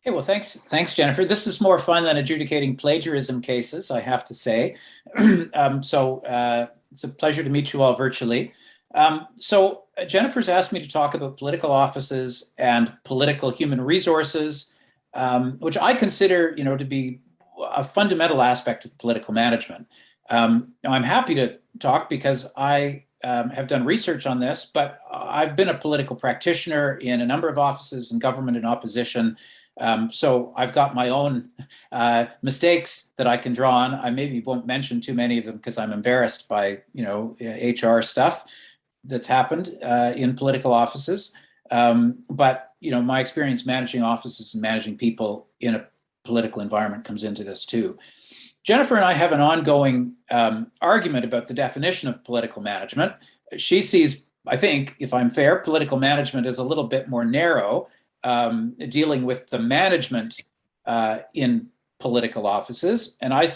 Hey, well, thanks, Jennifer. This is more fun than adjudicating plagiarism cases, I have to say. It's a pleasure to meet you all virtually. Jennifer's asked me to talk about political offices and political human resources, which I consider, to be a fundamental aspect of political management. Now, I'm happy to talk because I have done research on this, but I've been a political practitioner in a number of offices in government and opposition. So I've got my own mistakes that I can draw on. I maybe won't mention too many of them because I'm embarrassed by HR stuff that's happened in political offices. But my experience managing offices and managing people in a political environment comes into this too. Jennifer and I have an ongoing argument about the definition of political management. She sees, I think, if I'm fair, political management as a little bit more narrow, dealing with the management in political offices. And I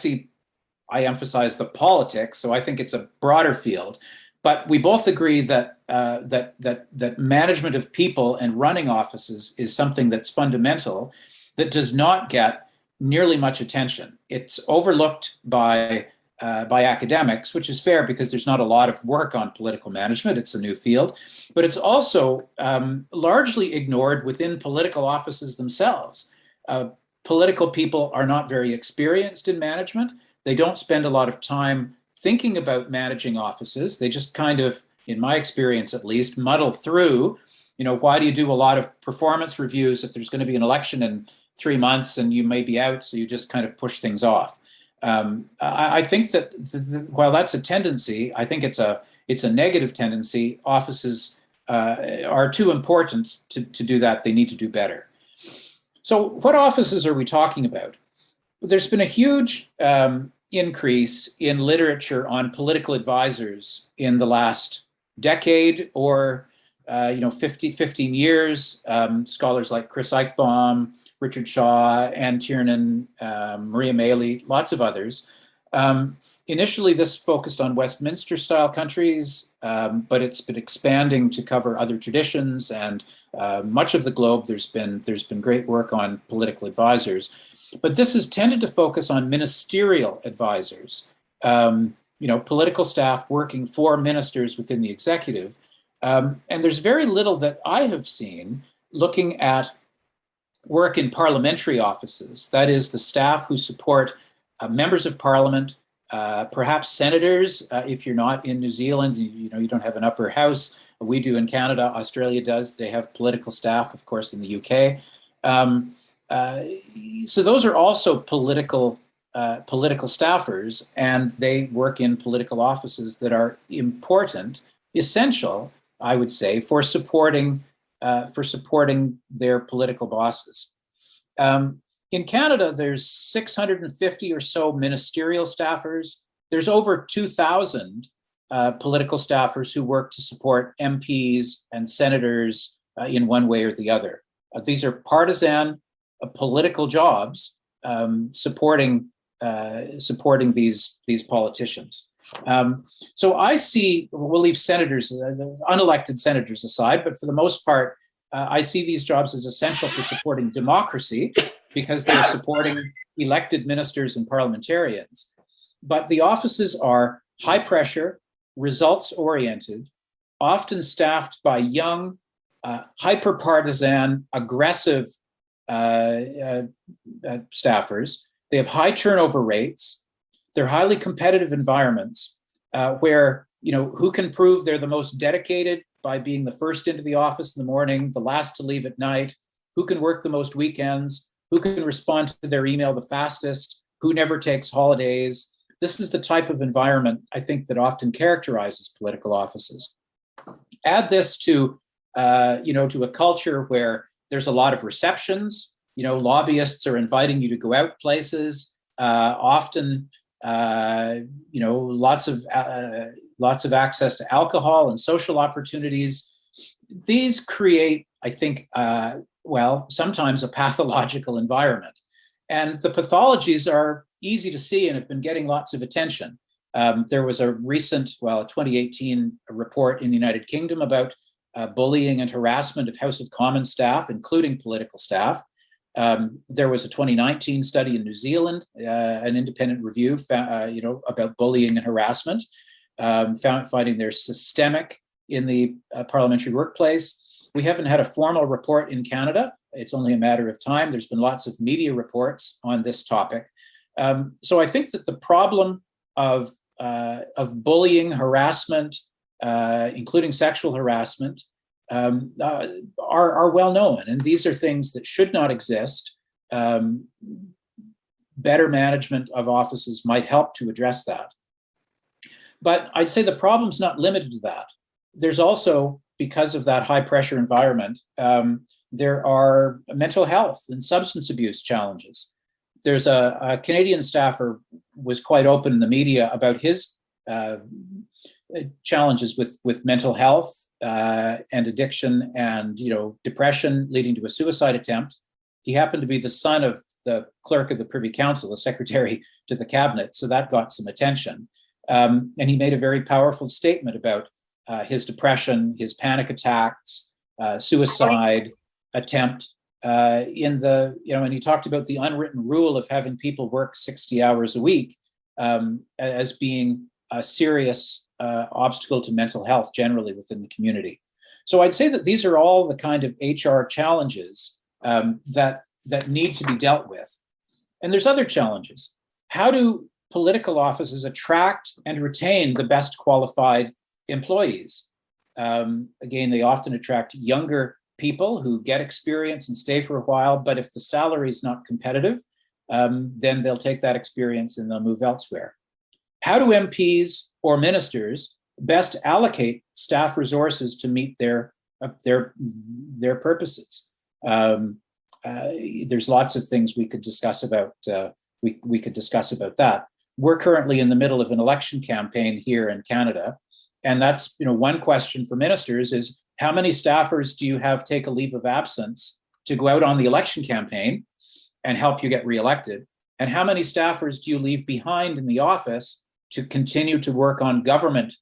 emphasize the politics, so I think it's a broader field. But we both agree that management of people and running offices is something that's fundamental, that does not get nearly much attention. It's overlooked by academics, which is fair because there's not a lot of work on political management. It's a new field, but it's also largely ignored within political offices themselves. Political people are not very experienced in management. They don't spend a lot of time thinking about managing offices. They just kind of, in my experience at least, muddle through. Why do you do a lot of performance reviews if there's going to be an election in 3 months and you may be out, so you just kind of push things off? I think that while that's a tendency, I think it's a negative tendency. Offices are too important to do that. They need to do better. So what offices are we talking about? There's been a huge increase in literature on political advisors in the last decade or 15 years. Scholars like Chris Eichbaum, Richard Shaw, Ann Tiernan, Maria Maley, lots of others. Initially, this focused on Westminster-style countries, but it's been expanding to cover other traditions, and much of the globe. There's been great work on political advisors, but this has tended to focus on ministerial advisors. Political staff working for ministers within the executive, and there's very little that I have seen looking at work in parliamentary offices. That is, the staff who support members of parliament, perhaps senators. If you're not in New Zealand, you don't have an upper house. We do in Canada. Australia does. They have political staff, of course, in the UK. So those are also political staffers, and they work in political offices that are important, essential, I would say, for supporting their political bosses. In Canada, there's 650 or so ministerial staffers. There's over 2,000 political staffers who work to support MPs and senators in one way or the other. These are partisan political jobs supporting these politicians. So I see, we'll leave senators, unelected senators aside, but for the most part, I see these jobs as essential for supporting democracy because they're supporting elected ministers and parliamentarians. But the offices are high pressure, results oriented, often staffed by young, hyper partisan, aggressive staffers. They have high turnover rates. They're highly competitive environments where, who can prove they're the most dedicated by being the first into the office in the morning, the last to leave at night, who can work the most weekends, who can respond to their email the fastest, who never takes holidays. This is the type of environment, I think, that often characterizes political offices. Add this to a culture where there's a lot of receptions. Lobbyists are inviting you to go out places, often lots of access to alcohol and social opportunities. These create, I think, sometimes a pathological environment. And the pathologies are easy to see and have been getting lots of attention. There was a recent, 2018 report in the United Kingdom about bullying and harassment of House of Commons staff, including political staff. There was a 2019 study in New Zealand, an independent review, about bullying and harassment, finding they're systemic in the parliamentary workplace. We haven't had a formal report in Canada. It's only a matter of time. There's been lots of media reports on this topic. So I think that the problem of bullying, harassment, including sexual harassment, are well known, and these are things that should not exist. Better management of offices might help to address that. But I'd say the problem's not limited to that. There's also, because of that high pressure environment, there are mental health and substance abuse challenges. There's a Canadian staffer was quite open in the media about his challenges with mental health and addiction and depression leading to a suicide attempt. He happened to be the son of the clerk of the Privy Council, the secretary to the cabinet, so that got some attention. And he made a very powerful statement about his depression, his panic attacks, suicide attempt. And he talked about the unwritten rule of having people work 60 hours a week as being a serious obstacle to mental health generally within the community. So I'd say that these are all the kind of HR challenges that need to be dealt with. And there's other challenges. How do political offices attract and retain the best qualified employees? Again, they often attract younger people who get experience and stay for a while, but if the salary is not competitive, then they'll take that experience and they'll move elsewhere. How do MPs or ministers best allocate staff resources to meet their purposes? There's lots of things we could discuss about. We could discuss about that. We're currently in the middle of an election campaign here in Canada, and that's one question for ministers is how many staffers do you have take a leave of absence to go out on the election campaign and help you get reelected, and how many staffers do you leave behind in the office to continue to work on government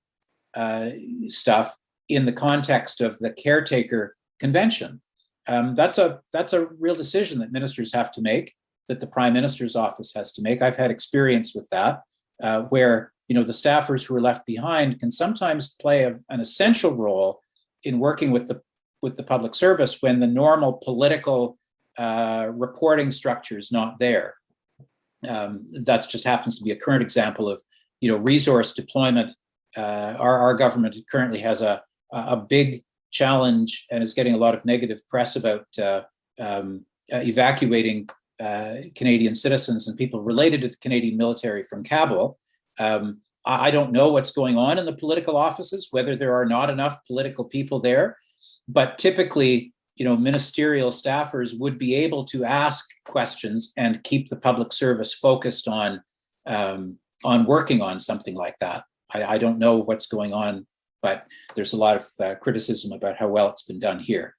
stuff in the context of the caretaker convention? That's a real decision that ministers have to make, that the Prime Minister's office has to make. I've had experience with that, where the staffers who are left behind can sometimes play an essential role in working with the public service when the normal political reporting structure is not there. That just happens to be a current example of resource deployment. Our government currently has a big challenge and is getting a lot of negative press about evacuating Canadian citizens and people related to the Canadian military from Kabul. I don't know what's going on in the political offices, whether there are not enough political people there, but typically, ministerial staffers would be able to ask questions and keep the public service focused on working on something like that. I don't know what's going on, but there's a lot of criticism about how well it's been done here.